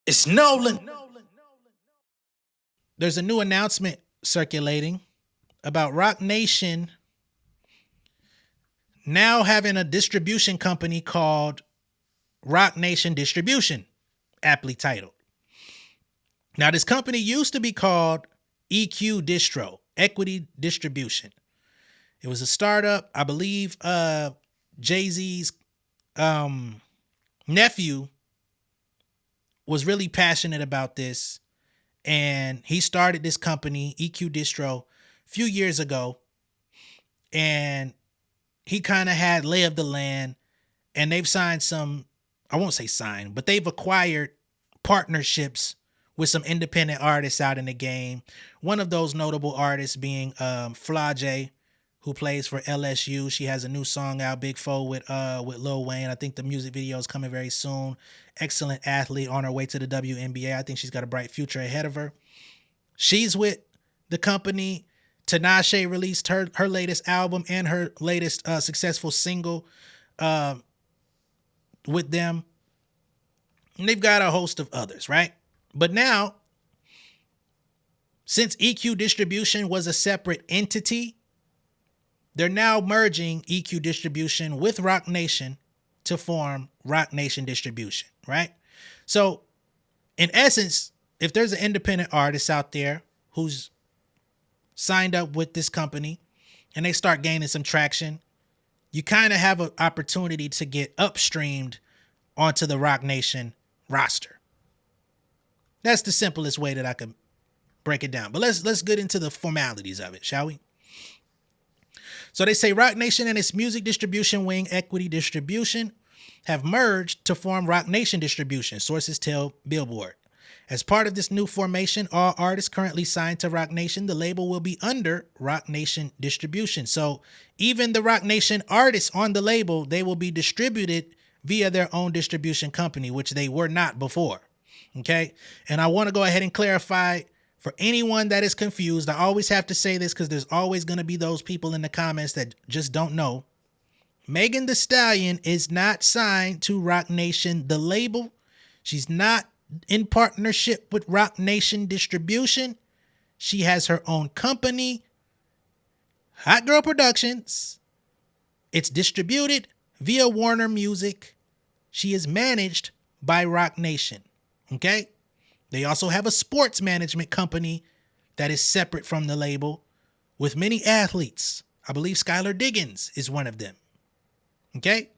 It's Nolan. There's a new announcement circulating about Rock Nation now having a distribution company called Rock Nation Distribution, aptly titled. Now, this company used to be called EQ Distro, Equity Distribution. It was a startup. I believe Jay-Z's nephew was really passionate about this, and he started this company, EQ Distro, a few years ago, and he kind of had lay of the land, and they've signed some, I won't say signed, but they've acquired partnerships with some independent artists out in the game. One of those notable artists being Flage, who plays for LSU. She has a new song out, Big Foe, with Lil Wayne. I think the music video is coming very soon. Excellent athlete on her way to the WNBA. I think she's got a bright future ahead of her. She's with the company. Tinashe released her latest album and her latest successful single with them. And they've got a host of others, right? But now, since EQ Distribution was a separate entity, they're now merging EQ Distribution with Rock Nation to form Rock Nation Distribution, right? So, in essence, if there's an independent artist out there who's signed up with this company and they start gaining some traction, you kind of have an opportunity to get upstreamed onto the Rock Nation roster. That's the simplest way that I can break it down. But let's get into the formalities of it, shall we? So they say Rock Nation and its music distribution wing, Equity Distribution, have merged to form Rock Nation Distribution, sources tell Billboard. As part of this new formation, all artists currently signed to Rock Nation, the label will be under Rock Nation Distribution. So even the Rock Nation artists on the label, they will be distributed via their own distribution company, which they were not before. Okay. And I want to go ahead and clarify for anyone that is confused. I always have to say this because there's always going to be those people in the comments that just don't know. Megan Thee Stallion is not signed to Rock Nation, the label. She's not in partnership with Rock Nation Distribution. She has her own company, Hot Girl Productions. It's distributed via Warner Music. She is managed by Rock Nation. Okay? They also have a sports management company that is separate from the label with many athletes. I believe Skylar Diggins is one of them. Okay?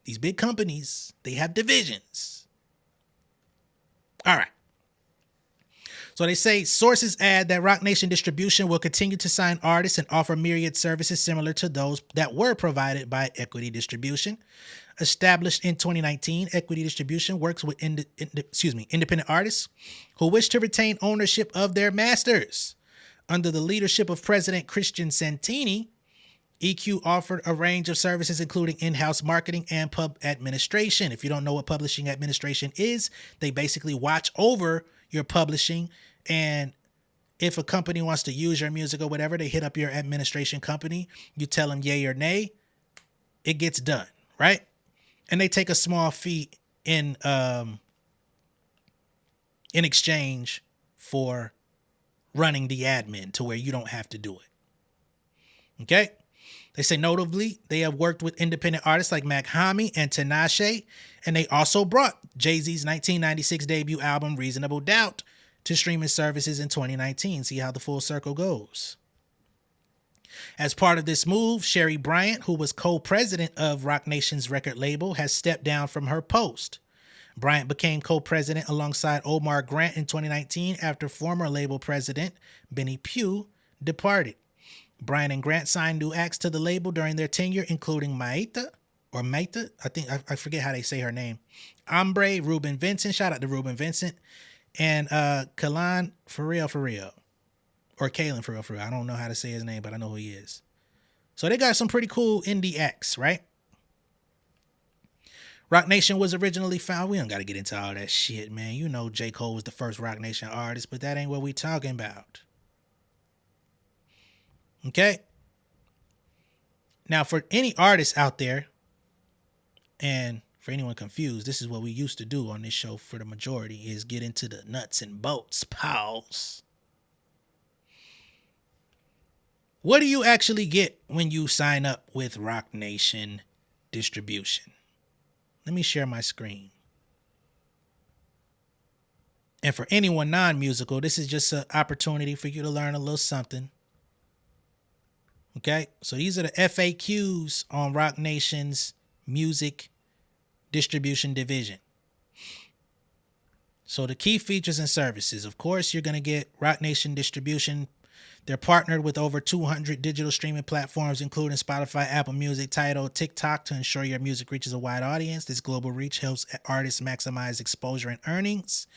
These big companies, they have divisions. All right. So they say sources add that Rock Nation Distribution will continue to sign artists and offer myriad services similar to those that were provided by Equity Distribution. Established in 2019, Equity Distribution works with independent artists who wish to retain ownership of their masters. Under the leadership of President Christian Santini, EQ offered a range of services including in-house marketing and pub administration. If you don't know what publishing administration is, they basically watch over your publishing, and if a company wants to use your music or whatever, they hit up your administration company. You tell them yay or nay. It gets done, right? And they take a small fee in exchange for running the admin to where you don't have to do it. Okay? They say notably, they have worked with independent artists like Mac Hami and Tinashe, and they also brought Jay-Z's 1996 debut album, Reasonable Doubt, to streaming services in 2019. See how the full circle goes. As part of this move, Sherry Bryant, who was co-president of Rock Nation's record label, has stepped down from her post. Bryant became co-president alongside Omar Grant in 2019 after former label president Benny Pugh departed. Bryant and Grant signed new acts to the label during their tenure, including Maita, I forget how they say her name, Ombre, Ruben Vincent, shout out to Ruben Vincent, and Kalan for real, or Kalen for real. I don't know how to say his name, but I know who he is. So they got some pretty cool indie acts, right? Rock Nation was originally found. We don't got to get into all that shit, man. You know J. Cole was the first Rock Nation artist, but that ain't what we talking about. Okay? Now, for any artists out there, and For anyone confused, this is what we used to do on this show for the majority, is get into the nuts and bolts. Pause. What do you actually get when you sign up with Roc Nation Distribution? Let me share my screen. And for anyone non-musical, this is just an opportunity for you to learn a little something. Okay, so these are the FAQs on Roc Nation's music distribution division. So the key features and services. Of course, you're going to get Roc Nation Distribution. They're partnered with over 200 digital streaming platforms, including Spotify, Apple Music, Tidal, TikTok, to ensure your music reaches a wide audience. This global reach helps artists maximize exposure and earnings.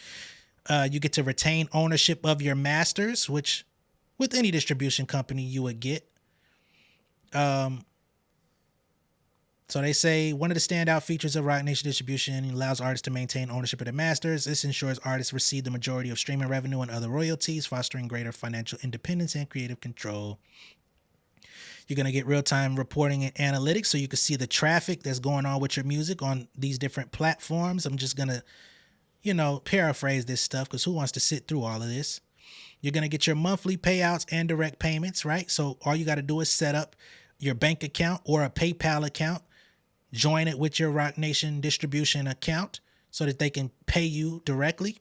You get to retain ownership of your masters, which with any distribution company you would get. So they say one of the standout features of Roc Nation Distribution allows artists to maintain ownership of their masters. This ensures artists receive the majority of streaming revenue and other royalties, fostering greater financial independence and creative control. You're going to get real-time reporting and analytics, so you can see the traffic that's going on with your music on these different platforms. I'm just going to, paraphrase this stuff, because who wants to sit through all of this? You're going to get your monthly payouts and direct payments, right? So all you got to do is set up your bank account or a PayPal account, join it with your Roc Nation Distribution account so that they can pay you directly.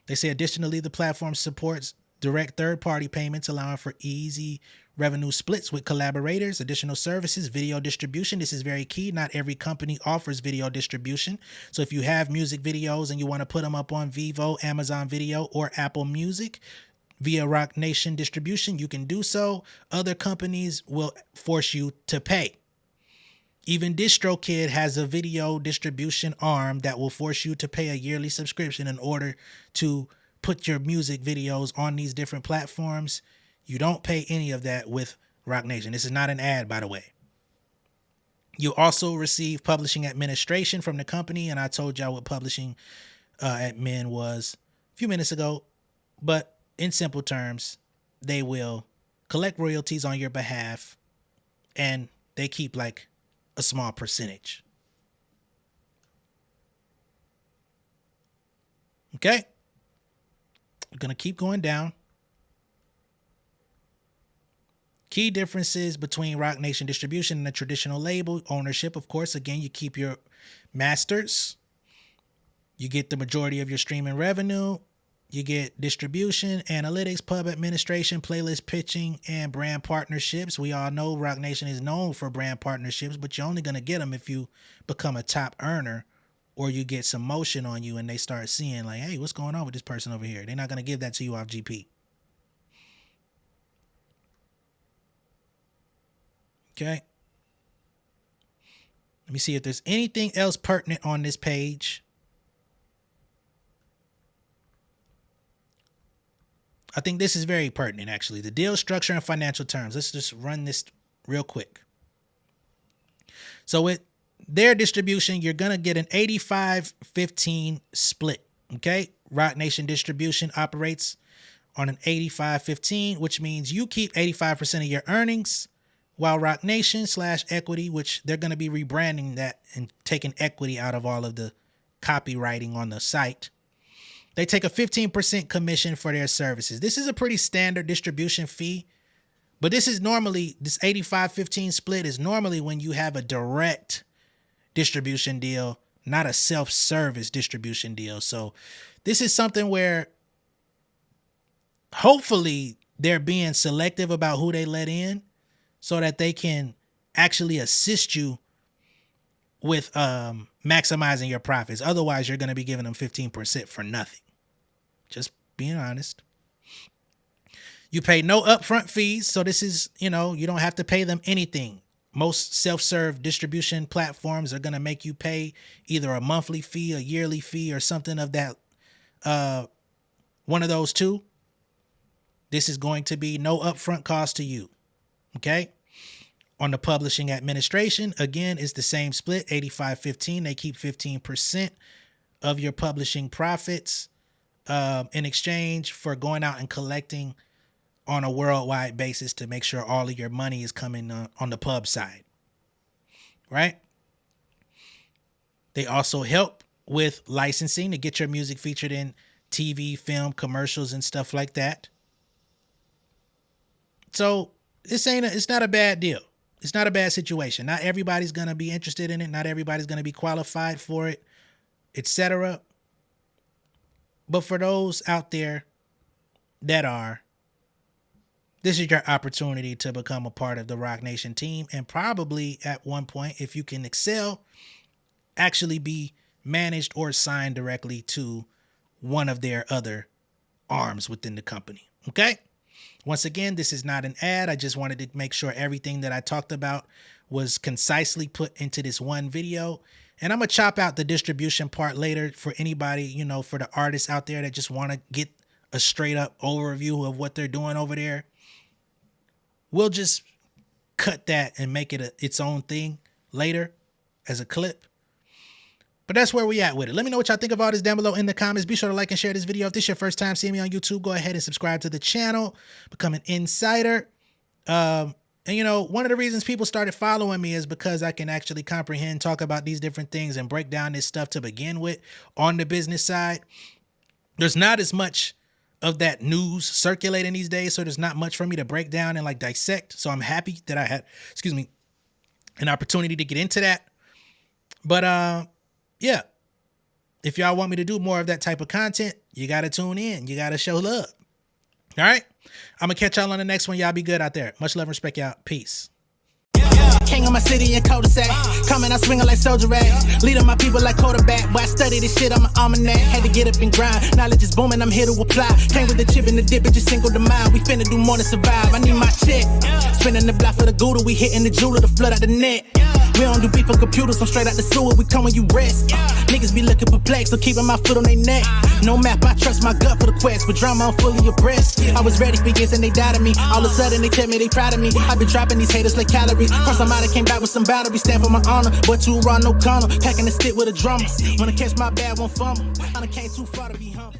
They say additionally, the platform supports direct third-party payments, allowing for easy revenue splits with collaborators. Additional services, video distribution. This is very key. Not every company offers video distribution. So if you have music videos and you want to put them up on Vivo, Amazon Video, or Apple Music via Roc Nation Distribution, you can do so. Other companies will force you to pay. Even DistroKid has a video distribution arm that will force you to pay a yearly subscription in order to put your music videos on these different platforms. You don't pay any of that with Roc Nation. This is not an ad, by the way. You also receive publishing administration from the company, and I told y'all what publishing admin was a few minutes ago. But in simple terms, they will collect royalties on your behalf, and they keep like a small percentage. Okay, we're gonna keep going down. Key differences between Roc Nation Distribution and a traditional label ownership. Of course, again, you keep your masters. You get the majority of your streaming revenue. You get distribution, analytics, pub administration, playlist pitching, and brand partnerships. We all know Roc Nation is known for brand partnerships, but you're only going to get them if you become a top earner or you get some motion on you and they start seeing like, hey, what's going on with this person over here? They're not going to give that to you off GP. Okay. Let me see if there's anything else pertinent on this page. I think this is very pertinent, actually. The deal structure and financial terms. Let's just run this real quick. So with their distribution, you're going to get an 85-15 split, okay? Roc Nation Distribution operates on an 85-15, which means you keep 85% of your earnings, while Roc Nation /equity, which they're going to be rebranding that and taking equity out of all of the copywriting on the site, they take a 15% commission for their services. This is a pretty standard distribution fee, but this 85-15 split is normally when you have a direct distribution deal, not a self-service distribution deal. So this is something where hopefully they're being selective about who they let in so that they can actually assist you with maximizing your profits. Otherwise, you're going to be giving them 15% for nothing. Just being honest. You pay no upfront fees. So this is, you don't have to pay them anything. Most self-serve distribution platforms are going to make you pay either a monthly fee, a yearly fee, or something of that, one of those two. This is going to be no upfront cost to you. Okay. On the publishing administration, again, it's the same split, 85-15. They keep 15% of your publishing profits in exchange for going out and collecting on a worldwide basis to make sure all of your money is coming on the pub side. Right? They also help with licensing to get your music featured in TV, film, commercials, and stuff like that. So it's not a bad deal. It's not a bad situation. Not everybody's going to be interested in it. Not everybody's going to be qualified for it, etc. But for those out there that are, this is your opportunity to become a part of the Roc Nation team, and probably at one point, if you can excel, actually be managed or signed directly to one of their other arms within the company. Okay? Once again, this is not an ad. I just wanted to make sure everything that I talked about was concisely put into this one video. And I'm going to chop out the distribution part later for anybody, you know, for the artists out there that just want to get a straight up overview of what they're doing over there. We'll just cut that and make it its own thing later as a clip. But that's where we at with it. Let me know what y'all think of all this down below in the comments. Be sure to like and share this video. If this is your first time seeing me on YouTube, go ahead and subscribe to the channel. Become an insider. And you know, one of the reasons people started following me is because I can actually comprehend, talk about these different things, and break down this stuff to begin with on the business side. There's not as much of that news circulating these days, so there's not much for me to break down and like dissect. So I'm happy that I had, an opportunity to get into that. But yeah, if y'all want me to do more of that type of content, you got to tune in. You got to show love. All right? I'm going to catch y'all on the next one. Y'all be good out there. Much love and respect, y'all. Peace. King of my city and cul-de-sac. Coming, I swinging like soldier rag. Leading my people like quarterback. Boy, I study this shit, I'm an almanac. Had to get up and grind. Knowledge is booming, I'm here to apply. Came with the chip and the dip, it just single the mind. We finna do more than survive. I need my check. Spinning the block for the Gouda. We hitting the jeweler to flood out the net. We don't do beef for computers, I'm straight out the sewer. We come when you rest. Niggas be looking perplexed, so keeping my foot on their neck. No map, I trust my gut for the quest. With drama, I'm fully abreast. I was ready for years and they doubted me. All of a sudden, they tell me they proud of me. I been dropping these haters like calories. Cross them out, I came back with some boundaries. Stand for my honor, but too raw, no corner. Packing the stick with a drummer. Wanna catch my bad, won't fumble. I done came too far to be humble.